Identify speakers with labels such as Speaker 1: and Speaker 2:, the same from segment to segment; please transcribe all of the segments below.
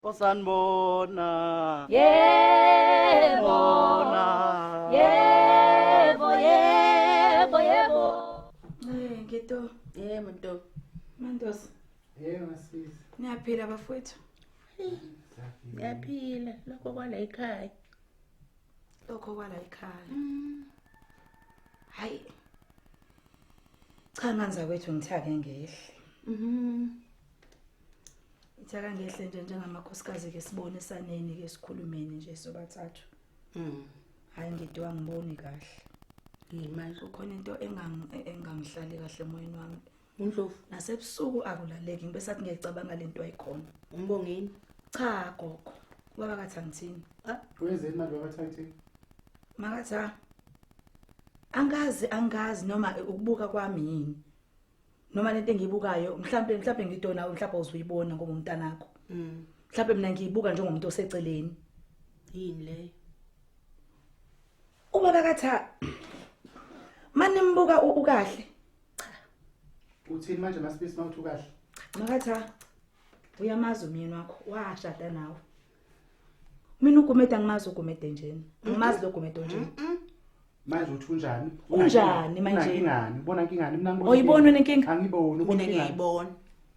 Speaker 1: Osanibona.
Speaker 2: Yebo. Yebo, yebo, yebo.
Speaker 3: Ngito.
Speaker 2: Yebo nto.
Speaker 3: Mandosi.
Speaker 4: Yebo masisi.
Speaker 3: Niyaphila bafowethu?
Speaker 2: Yaphila lokho kwala ekhaya.
Speaker 3: Lokho kwala ekhaya. Hayi. Cha manza kwethu ngithake ngehle. Ithaka ngehle nje njengamakhosikazi ke sibone saneni ke sikhulumeni nje sobathathu. Hayi ngidwa ngiboni kahle.
Speaker 2: Imali
Speaker 3: Kukhona into engangihlali kahle emoyeni wami.
Speaker 2: uNdlovu
Speaker 3: Nasebusuku akulaleki ngibe sathi ngiyacabanga lento ayikhona.
Speaker 2: umbongeni.
Speaker 3: Cha gogo. Baba kathi angithini?
Speaker 4: Wenzeni manje babathathi?
Speaker 3: Makatha. Angazi noma ukubuka kwami yini. Noma lento engiyibukayo mhlambe ngidona mhlambe uzuyibona ngoba umntanakho. Mhlambe mina ngiyibuka njengomuntu oseceleni.
Speaker 2: Yini le?
Speaker 3: Uma bakatha manje nimbuka ukahle.
Speaker 4: Uthini manje masipisi mawuthi kahle?
Speaker 3: Makatha uyamazi umyeni wakho washada nawe. Mina uGumede ngimazi uGumede njeni. Ngimazi lo Gumede njeni.
Speaker 4: Manje uthi unjani?
Speaker 3: Unjani manje?
Speaker 4: Ingani? Ubona ingani? Mina ngibona.
Speaker 3: Oyibona nenkinga?
Speaker 4: Angiboni, ubona ingani?
Speaker 2: Ngiyayibona.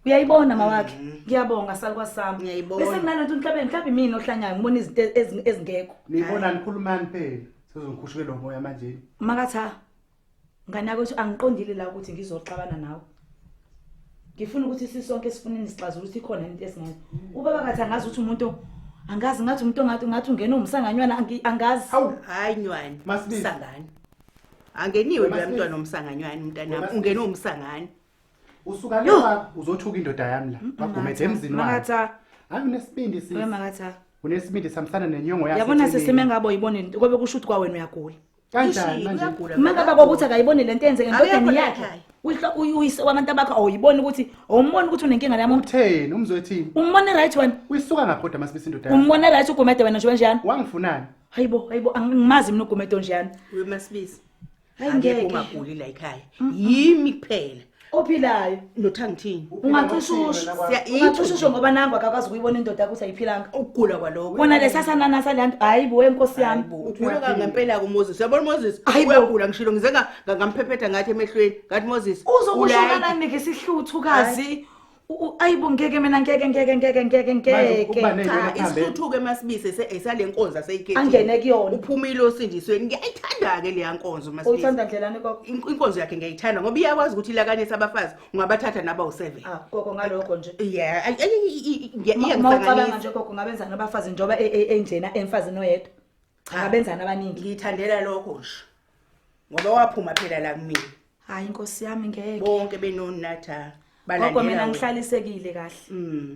Speaker 3: Uyayibona mawakhe. Ngiyabonga sali kwasami.
Speaker 2: Ngiyayibona.
Speaker 3: Bese nginalento mhlawumbe mina ohlanyayo ngibona izinto ezingekho.
Speaker 4: Nibona nikhulumani phela? Sizongikhushukela umoya manje.
Speaker 3: Makatha nganako ukuthi angiqondile la ukuthi ngizoxabana nawe. Ngifuna ukuthi sisonke sifuneni sixazula ukuthi ikhona into esingeke. Ubaba kathi angazi ukuthi umuntu angazi ngathi umuntu ngathi ungena umsanganywana angazi.
Speaker 2: Hayi nywani.
Speaker 4: Masibisi.
Speaker 2: Sangani. Angeniwe lo mntwana omsanganywana umntanami. Ungena umsangani.
Speaker 4: Usuka lapha uzothuka indoda yami la. Bagumede emzini wakhe.
Speaker 3: Makatha.
Speaker 4: Anginesibindi sisi.
Speaker 3: Makatha.
Speaker 4: Unesibindi samsana nenyongo yakhe.
Speaker 3: Yabona sesime ngabo yibone kobe kusho ukuthi kwawena uyagula.
Speaker 4: Kanjani manje?
Speaker 3: Maka baba ukuthi akayiboni lento enzeke endodeni yakhe. Uyise wabantu abakho awuyiboni ukuthi awumboni ukuthi unenkinga la muntu.
Speaker 4: Utheni umzwethini?
Speaker 3: Umbone right one.
Speaker 4: Uyisuka ngaphoda masibisi indoda yakhe.
Speaker 3: Umbone right uGumede wena nje njani?
Speaker 4: Wangifunani?
Speaker 3: Hayibo angimazi mina uGumede njani.
Speaker 2: Uwe masibisi.
Speaker 3: Hayi
Speaker 2: Angeke
Speaker 3: ngeke.
Speaker 2: ungaguli la ekhaya. Yimi kuphela.
Speaker 3: Ophilayo.
Speaker 2: Nothangithini.
Speaker 3: Ungathusha. Ungathusha ngoba nangu akakwazi ukuyibona indoda ukuthi ayiphilanga.
Speaker 2: Ukugula kwaloko.
Speaker 3: Wona lesasanana salanto hayibo enkosi yami.
Speaker 2: Ugula ngempela kuMoses. Uyabona Moses? Uyagula ngishilo ngize ngamphephetha ngathi emehlweni. Ngathi Moses.
Speaker 3: Uzokushona nike isihluthu kazi. Ayibo ngeke mina ngeke.
Speaker 2: Cha isithuthuke masibise esalenkonzo aseyikhethi.
Speaker 3: Angene kuyona.
Speaker 2: Uphumile osindisweni. Ngiyayithanda ke leya nkonzo masibise.
Speaker 3: Uyithanda ndlelane kokho?
Speaker 2: Inkonzo yakhe ngiyayithanda ngoba iyakwazi ukuthi ilakanisa abafazi ungabathatha naba u7.
Speaker 3: Gogo ngalokho nje.
Speaker 2: Yeah,
Speaker 3: ngiyacabanga nje gogo ngabenzana abafazi njoba enjena emfazini oyedwa. Ngabenzana abaningi.
Speaker 2: Ngiyithandela lokho nje. Ngoba waphuma phela la kumina.
Speaker 3: Hayi inkosi yami ngeke.
Speaker 2: Bonke benonatha.
Speaker 3: Gogo mina ngihlalisekile kahle.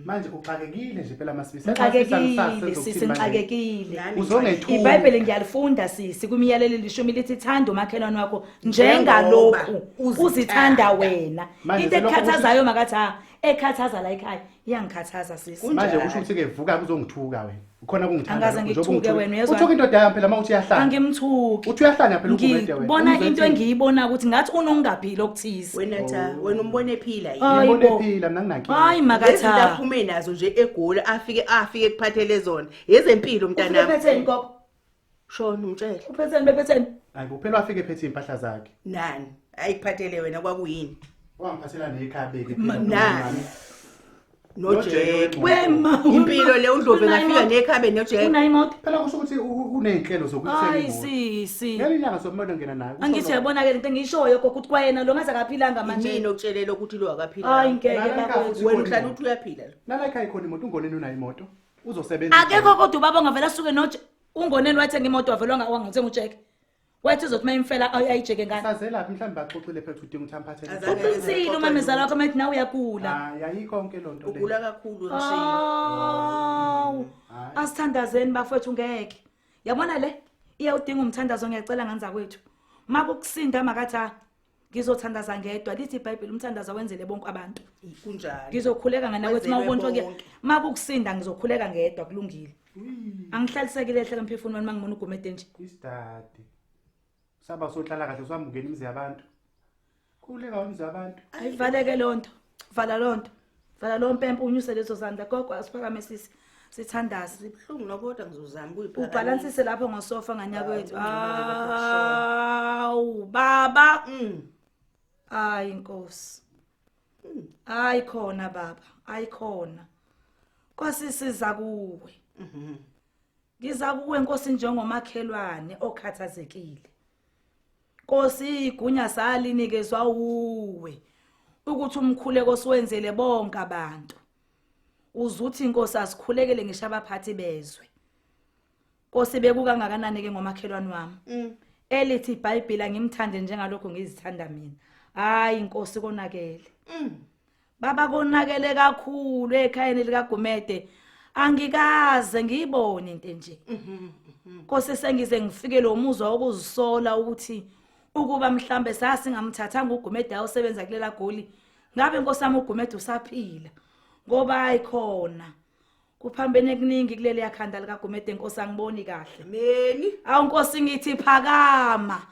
Speaker 4: Manje uxakekile nje phela masibisi.
Speaker 3: Ngixakekile sisi ngixakekile.
Speaker 4: Uzongethuka.
Speaker 3: iBhayibheli ngiyalifunda sisi kumiyalelo lishumi lithi thanda umakhelwane wakho njengalokhu uzithanda wena. Into ekhathazayo makathi ekhathaza la ekhaya iyangikhathaza sisi.
Speaker 4: Manje kusho ukuthi ke vuka kuzongithuka wena. Ukhona kungithanda
Speaker 3: Angaze ngithuke wena uyezwa.
Speaker 4: Uthuka indoda yami phela mawuthi yahlala.
Speaker 3: Angimthuki.
Speaker 4: Uthi uyahlanya phela uGumede wena.
Speaker 3: Ngibona into engiyibona ukuthi ngathi unongaphili okuthize.
Speaker 2: Wena umbone ephila yini?
Speaker 4: Ngibone ephila mina nginaki.
Speaker 3: Hayi makatha.
Speaker 2: Izinto aphume nazo nje egoli afike kuphathele zona. Yezempilo mntanami.
Speaker 3: Uphetheni gogo.
Speaker 2: Shona umtshele.
Speaker 3: Bephethe.
Speaker 4: Hayi kuphela wafike ephethe impahla zakhe.
Speaker 2: Nani? Ayikuphathele wena kwakuyini?
Speaker 4: Wangiphathela nekhabe ke
Speaker 2: Nani? Nojeke.
Speaker 3: Wema.
Speaker 2: Impilo le uNdlovu ngafika nekhabe nojeke.
Speaker 3: Unayimoto?
Speaker 4: Phela kusho ukuthi uneyinhlelo zokuthi
Speaker 3: Hayi sisi.
Speaker 4: ngelinyanga sokumodo ngena nayo.
Speaker 3: Angithi yabona ke into engishoyo gogo ukuthi kwayena lo ngaze akaphilanga manje.
Speaker 2: Yini okutshelela ukuthi lo akaphila?
Speaker 3: Hayi ngeke
Speaker 2: bafowethu. Wena uhlala uthi uyaphila lo.
Speaker 4: Nala ekhaya ikhona imoto ungoneni unayo imoto. Uzosebenza.
Speaker 3: Akekho kodwa ubaba ongavela suke noje ungoneni wathenga imoto wavelwa wangithenga uJeke. Wathi uzothi mayimfela ayijeke ngani?
Speaker 4: Sazelaphi mhlawumbe baxoxile phethu udinga ukuthi amphathele.
Speaker 3: Uqinisile umamezala wakho mathi nawe uyagula.
Speaker 4: Hayi ayikho konke lonto le.
Speaker 2: Ugula kakhulu
Speaker 3: Aw. Asithandazeni bafowethu ngeke. Yabona le iyawudinga umthandazo ngiyacela nganza kwethu. Makukusinda makatha ngizothandaza ngedwa lithi iBhayibheli umthandazo wenzele bonke abantu.
Speaker 2: Kunjalo.
Speaker 3: Ngizokhuleka ngana ukuthi mawubonto ke makukusinda ngizokhuleka ngedwa kulungile. Angihlalisekile ehle emphefumulweni mangibona uGumede nje.
Speaker 4: Isidade. Saba sohlala kahle usambukela imizi yabantu. Kuleka imizi yabantu.
Speaker 3: Ayivaleke lonto. Vala lonto. Vala lo mpempe unyuse lezo zandla gogo asiphakame sisi. sithandaze.
Speaker 2: Sibhlungu nokodwa ngizozama ukuyiphakamisa.
Speaker 3: Ubhalansise lapho ngosofa nganyakethu. Awu baba. Hayi Nkosi. Ayikhona baba, ayikhona. Nkosi siza kuwe. Ngiza kuwe Nkosi njengomakhelwane okhathazekile. Nkosi igunya salinikezwa uwe ukuthi umkhuleko siwenzele bonke abantu. Uzuthi Nkosi asikhulekele ngisho abaphathi bezwe. Nkosi bekuka ngakanani ke ngomakhelwane wami. Elithi iBhayibheli ngimthande njengalokho ngizithanda mina. Hayi Nkosi konakele. Baba konakele kakhulu ekhayeni likaGumede. Angikaze ngiyibone into nje. Nkosi sengize ngifike lo muzwa wokuzisola ukuthi ukuba mhlambe sasingamthathanga uGumede ayosebenza kulela goli. Ngabe Nkosi yami uGumede usaphila. Ngoba ayikhona. Kuphambene kuningi kuleli yakhanda likaGumede Nkosi angiboni kahle.
Speaker 2: Meni,
Speaker 3: Awu Nkosi ngithi phakama.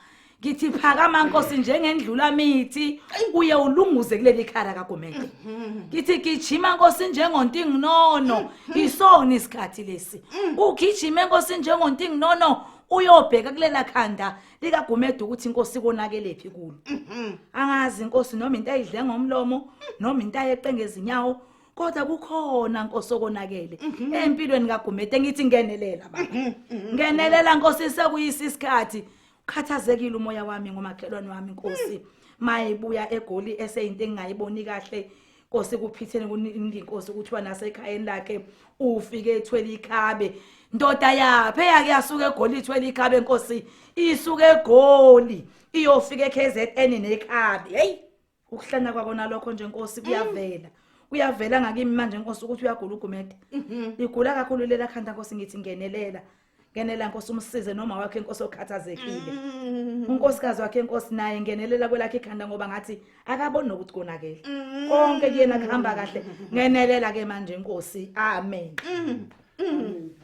Speaker 3: Ngithi phakama Nkosi njengendlula mithi uye ulunguze kuleli khara kaGumede. Ngithi gijima Nkosi njengontinginono isona isikhathi lesi. Ugijime Nkosi njengontinginono uyobheka kulela khanda likaGumede ukuthi Nkosi konakelephi kulo. Angazi Nkosi noma into ayidle ngomlomo noma into ayeqengeza inyawo kodwa kukhona Nkosi okonakele empilweni kaGumede ngithi ngenelela baba. Ngenelela Nkosi sekuyisi isikhathi. Khathazekile umoya wami ngomakhelwane wami Nkosi. Mayibuya egoli eseyinto engayiboni kahle. Nkosi kuphithene kuningi Nkosi ukuthi wanase ekhayeni lakhe ufike ethwele ikhabe. Ndoda yaphe yakuyasuka egoli ethwele ikhabe Nkosi. Isuke egoli iyofika eKZN nekhabe. Hey! Ukuhlana kwakona lokho nje Nkosi kuyavela. Uyavela ngakimi manje Nkosi ukuthi uyagula uGumede. Igula kakhulu lela khanda Nkosi ngithi ngenelela. Ngenela Nkosi umsize noma wakhe Nkosi okhathazekile. Unkosikazi wakhe Nkosi naye ngenelela kwelakhe ikhanda ngoba ngathi akaboni nokuthi konakele. Konke kuyena kuhamba kahle. Ngenelela ke manje Nkosi. Amen.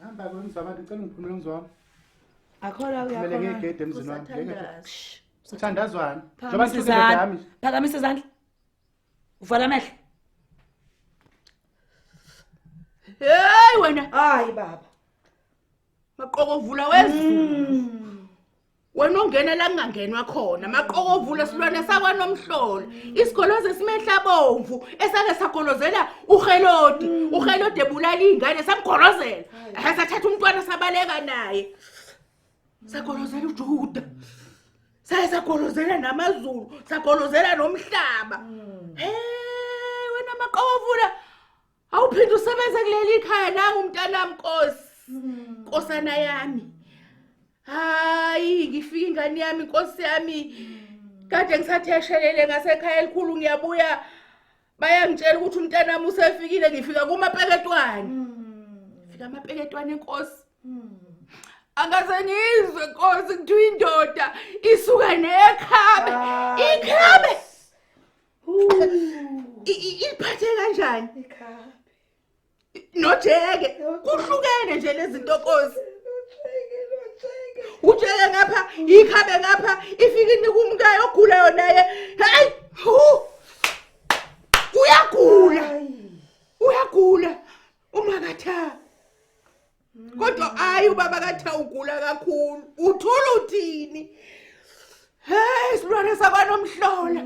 Speaker 4: Hamba kwemzabantu ngicela ngiphumule ngizwami.
Speaker 3: Akhola
Speaker 4: Kumele
Speaker 3: uyakhona.
Speaker 4: ngigede emzini wami.
Speaker 2: Uthandazo.
Speaker 4: Uthandazwana. Njoba
Speaker 3: Phakamisa
Speaker 4: ngisuke
Speaker 3: izandla.
Speaker 4: ngami.
Speaker 3: Phakamisa izandla. Uvala amehlo.
Speaker 2: Hey wena,
Speaker 3: Hayi baba.
Speaker 2: maqokovula wezulu. Wena ongena la kungangenwa khona, maqokovula silwane sakwaNomhlolo. Isigoloze simehla bomvu esake sagolozela uHelodi. uHelodi ebulala ingane samgolozela. Asathatha umntwana sabaleka naye. Sagolozela uJuda. Sagolozela namaZulu, sagolozela nomhlaba. Wena maqokovula awuphinde usebenze kuleli ikhaya nanga umntanami Nkosi. Nkosana yami. Hayi ngifika ingane yami Nkosi yami. Kade ngisatheshelele ngasekhaya elikhulu ngiyabuya. Bayangitshela ukuthi umntanami usefikile ngifika kumapeketwane. Ngifika amapeketwane Nkosi. Angaze ngizwe Nkosi kuthiwa indoda isuka nekhabe. Ikhabe. Iphathe kanjani?
Speaker 3: Ikhabe.
Speaker 2: Nojeke kuhlukene nje lezi zinto Nkosi. Ujeke ngapha ikhabe ngapha ifika inikumkayo ogulayo naye. Hayi! Uyagula umakatha. Kodwa hayi ubaba katha ugula kakhulu. Uthula uthini? Hey silwane sakwaNomhlola.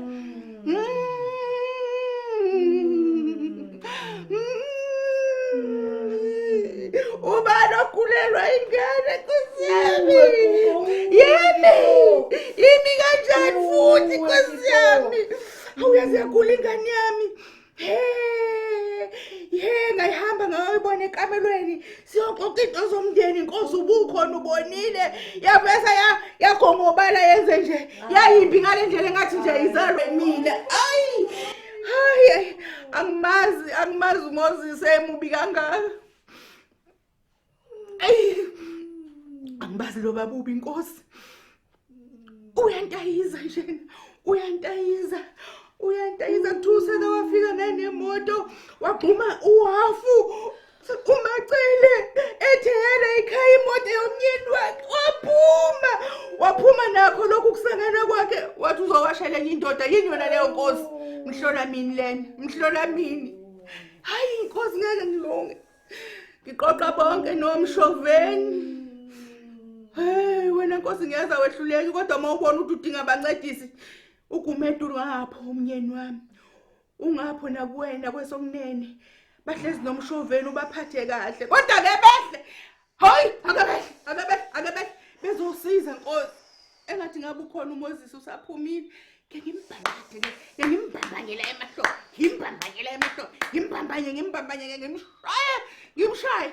Speaker 2: Ubani okhulelwa ingane Nkosi yami. Yimi kanjani futhi Nkosi yami. Awuyazi yagula ingane yami. Ngayihamba ngayoyibona ekamelweni. Siyoxoxa into zomndeni Nkosi ubukhona ubonile. Yavesa yagongobala yenze nje. Yayimbi ngale ndlela engathi nje izalwe mina. Hayi angimazi uMoses emubi kangaka. Angibazi lo babubi Nkosi. Uyantayiza nje. Uyantayiza kuthuseka wafika nemoto wagquma uhafu umacele ethele ikhaya imoto yomnyeni wakhe waphuma nakho lokhu kusangana kwakhe wathi uzowashela indoda yini yona leyo Nkosi. Mhlola mini lena mhlola mini. Hayi Nkosi ngeke ngilunge. Ngiqoqa bonke nomshoveni. Hey wena Nkosi ngiyeza wehluleki kodwa mawubona ukuthi udinga abancedisi. uGumede ngapho umnyeni wami. Ungapho nakuwena kwesokunene. Bahlezi nomshoveni ubaphathe kahle. Kodwa ke behle. Hayi, akabehle. Bezosiza Nkosi. Engathi ngabe ukhona uMoses usaphumile. Ngimbambanyela emahlombe. Ngimshaya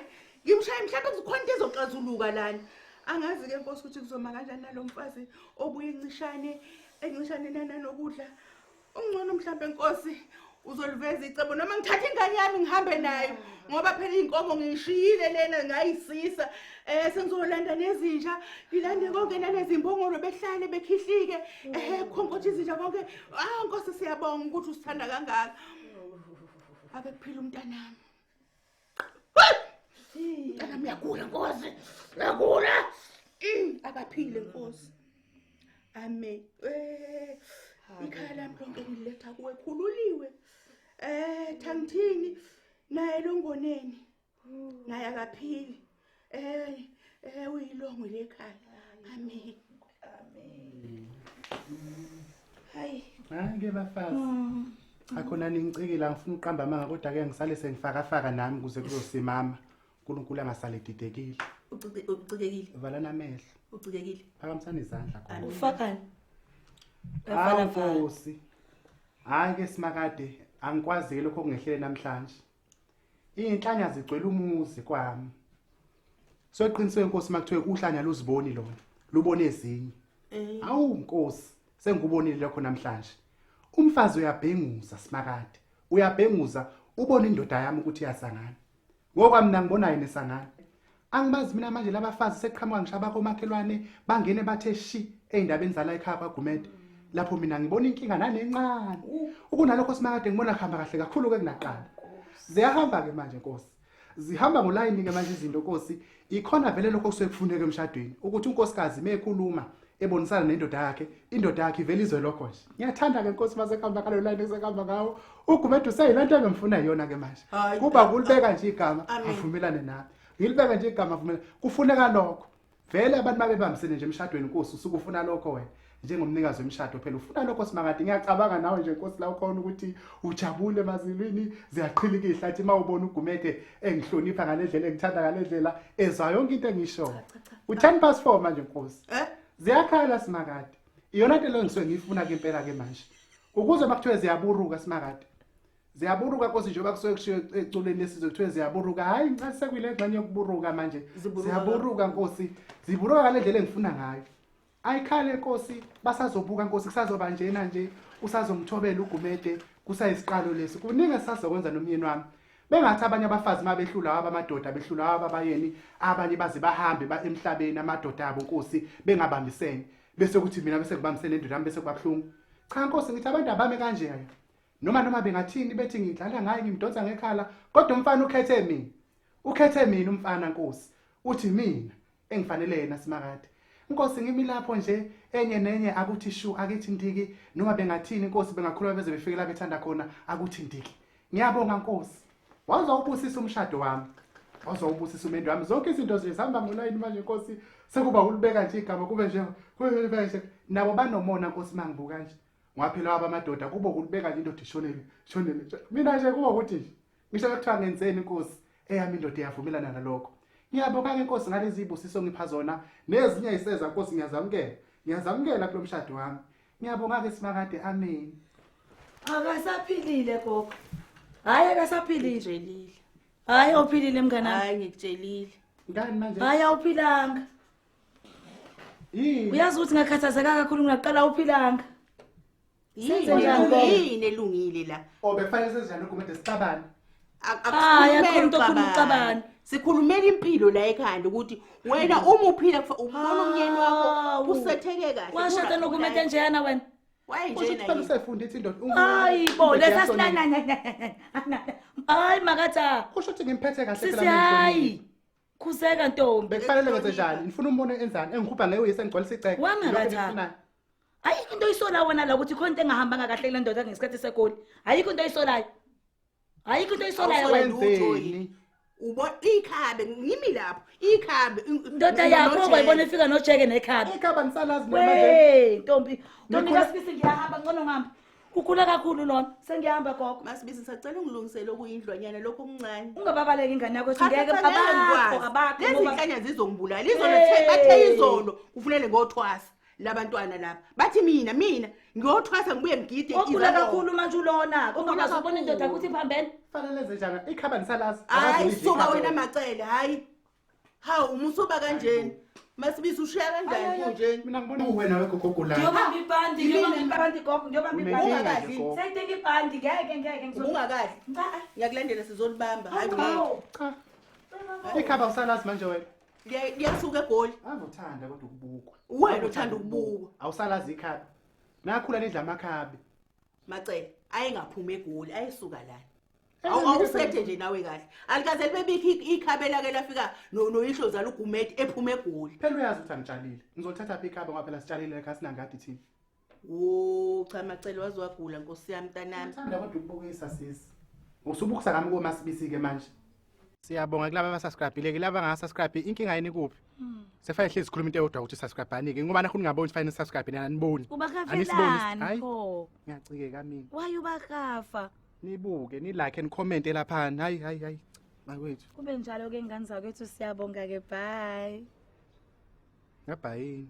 Speaker 2: mhlawumbe kuzokhona into ezoxazuluka lana. Angazi ke Nkosi ukuthi kuzoma kanjani nalomfazi obuye encishane nanokudla. Ungcono mhlawumbe Nkosi uzoliveza icebo noma ngithatha ingane yami ngihambe nayo ngoba phela inkomo ngishiyile lena ngayisisa sengizolanda nezinja ngilande konke nanezimbongolo behlale bekhihlike khonkothi izinja konke Nkosi siyabonga ukuthi usithanda kangaka ake kuphila umntanami umntanami uyagula Nkosi uyagula akaphile Nkosi amen ikhaya lami lonke ngiletha kuwe khululiwe thangithini naye longoneni naye akaphili uyilongo lekhaya amen hayi
Speaker 4: ke bafazi akhona ningicikile ngifuna uqamba manga kodwa ke ngisale sengifaka nami kuze kuzosimama uNkulunkulu angasale didekile
Speaker 2: ucikekile
Speaker 4: valana amehlo
Speaker 2: ucikekile
Speaker 4: phakamisana izandla khona
Speaker 3: ufakani
Speaker 4: Nkosi hayi ke simakade angikwazi lokho kungehlele namhlanje inhlanya zigcwele umuzi kwami soqiniswe Nkosi makuthiwe uhlanya luziboni lona lubone ezinye awu Nkosi sengikubonile lokho namhlanje umfazi uyabhenguza simakade uyabhenguza ubona indoda yami ukuthi iyasangana ngokwami mina ngibona yini esangana angibazi mina manje labafazi seqhamuka ngishaba komakhelwane bangene bathe shi eindabeni zala ekhaya kaGumede lapho mina ngibona inkinga nanencane ukunalokho simakade ngibona khamba kahle kakhulu ke kunaqala ziyahamba ke manje Nkosi zihamba ngolayini ke manje izinto Nkosi ikhona vele lokho kusuke kufuneka emshadweni ukuthi unkosikazi mekhuluma ebonisana nendoda yakhe indoda yakhe ivele izwe lokho nje ngiyathanda ke Nkosi mase khamba kalo line esekhamba ngawo uGumede useyilanto engimfuna iyona ke manje kuba kulibeka nje igama avumelane nawe ngilibeka nje igama avumelane kufuneka lokho vele abantu babebambisene nje emshadweni Nkosi usuke ufuna lokho wena njengomnikazi wemshado phela ufuna lokho simakade ngiyacabanga nawe nje Nkosi la ukhona ukuthi ujabule emazilwini ziyaqhilika ihlathi mawubona uGumede engihlonipha ngalendlela engithanda ngalendlela ezwa yonke into engisho u10:04 manje Nkosi ziyakhala simakade iyona into lo ngisuke ngifuna ke impela ke manje ukuze bakuthiwe ziyaburuka simakade ziyaburuka Nkosi njengoba kusuke kushiyo eculeni lesizwe kuthiwe ziyaburuka hayi ngicela sekuyile ngxenye yokuburuka manje ziyaburuka Nkosi ziburuka ngalendlela engifuna ngayo ayikhale Nkosi basazobuka Nkosi kusazoba njena nje usazomthobela uGumede kusayisiqalo lesi kuningi sasizokwenza nomyeni wami bengathi abanye abafazi mabehlula abamadoda behlula ababayeni abanye baze bahambe emhlabeni amadoda abo Nkosi bengabambisene bese kuthi mina bese kubambisene indoda yami bese kubabhlungu cha Nkosi ngithi abantu abame kanje noma bengathini bethi ngidlala ngaye ngimdonsa ngekhala kodwa umfana ukhethe mina umfana Nkosi uthi mina engifanele yena simakade Nkosi ngimi lapho nje enye nenye akuthi shu akithi ndiki noma bengathini Nkosi bengakhuluma beze befike la bethanda khona akuthi ndiki ngiyabonga Nkosi wazawubusisa umshado wami wazawubusisa umendo wami zonke izinto nje zihamba ngolayini manje Nkosi sekuba ulibeka nje igama kube nje nabo banomona Nkosi mangibuka nje ngaphela abamadoda kubo kulibeka nje indoda ishonele mina nje kuba ukuthi nje ngisho bekuthiwa ngenzeni Nkosi eyami indoda iyavumelana nalokho ngiyabonga ke Nkosi ngalezi ibusiso ngipha zona nezinye iseza Nkosi ngiyazamukela kulo mshado wami ngiyabonga ke simakade amen
Speaker 3: akasaphilile gogo hayi akasaphilile hayi awuphilile mngana
Speaker 2: hayi ngikutshelile
Speaker 4: ngani manje
Speaker 3: hayi awuphilanga uyazi ukuthi ngakhathazeka kakhulu ngaqala uphilanga
Speaker 2: yini elungile la
Speaker 4: obefanele senjani uGumede sicabane
Speaker 3: hayi akho into ukucabana
Speaker 2: sikhulumela impilo la ekhanda ukuthi wena uma uphila ubona umyeni wakho usetheke kahle
Speaker 3: washada noGumede njeyana wena
Speaker 4: Usufuna usefunda ithi indoda
Speaker 3: hayi bo lesasinana hayi makatha
Speaker 4: kusho ukuthi ngimphethe kahle
Speaker 3: phela hayi khuseka ntombi
Speaker 4: bekufanele ngenze njani ngifuna umbone enzani engikhupha ngeke sengigcwalisa iceke
Speaker 3: wamakatha ayikho into oyisola wona la ukuthi khona into engahambanga kahle le ndoda ngesikhathi sekoli ayikho into oyisolayo wena
Speaker 4: wenzeni
Speaker 2: ikhabe ngimi lapho ikhabe
Speaker 3: Ndoda yakho kwayibona ifika nojeke nekhabi.
Speaker 4: Ikhaba nisalazi noma manje.
Speaker 3: Hey, Ntombi kaSibisi ngiyahamba ngcono ngihamba. Kukhula kakhulu lona. Sengiyahamba gogo.
Speaker 2: Masibisi ngisacela ungilungisele okuyindlwanyana lokho okuncane.
Speaker 3: Ungababaleki ingane yakho ngeke abakho
Speaker 2: lezi nhlanya zizongibulala izolo bathe izolo kufunele ngothwasa labantwana lapha bathi mina ngiyothwasa ngibuye ngigide
Speaker 3: Okhula kakhulu manje ulona kungakazobona indoda ukuthi iphambene.
Speaker 4: Fanele lenze njani? Ikhaba nisalazi.
Speaker 2: Hayi suka wena macele hayi. Hawu umusuba kanjeni. Masibisi ushiya kanjani kunje?
Speaker 4: Mina ngibona uwena wegogo la.
Speaker 3: Ngiyobamba ibhandi gogo ngiyobamba ibhandi.
Speaker 2: Ungakazi.
Speaker 3: Sayiteka ibhandi ngeke ngizobona.
Speaker 2: Ungakazi. Ngiyakulandela sizolibamba hayi
Speaker 4: Cha. Ikhaba usalazi manje wena.
Speaker 2: ngiyasuka eGoli.
Speaker 4: Angothanda kodwa ukubukwa.
Speaker 2: Wena uthanda ukubukwa.
Speaker 4: Awusalazi ikhaba. Nakhula nidla amakhabe.
Speaker 2: Macele ayengaphuma eGoli ayesuka la. Awusethe nje nawe kahle. Alikaze libebikho ikhabe lake lafika noyihlo zala uGumede ephuma eGoli.
Speaker 4: Phela uyazi ukuthi angitshalile. Ngizothatha phi ikhaba ngoba phela sitshalile ekhaya sinangadi thina.
Speaker 2: Cha Macele wazwagula Nkosi yami mntanami.
Speaker 4: Ngithanda kodwa ukubukisa sisi. Usubukisa ngami koMasibisi ke manje. Siyabonga kulabo abasubscribe ke laba angasubscribe inkinga yini kuphi? Sefanele hlezi sikhuluma into eyodwa ukuthi subscribe anike ngoba nakho ningaboni fanele subscribe nina niboni.
Speaker 3: Ubakhafelani pho?
Speaker 4: Ngiyacikeka mina.
Speaker 3: Why ubakhafa?
Speaker 4: Nibuke ni like and comment lapha hayi bakwethu.
Speaker 3: Kube njalo ke ngane zakwethu siyabonga ke bye.
Speaker 4: Ngabhayini.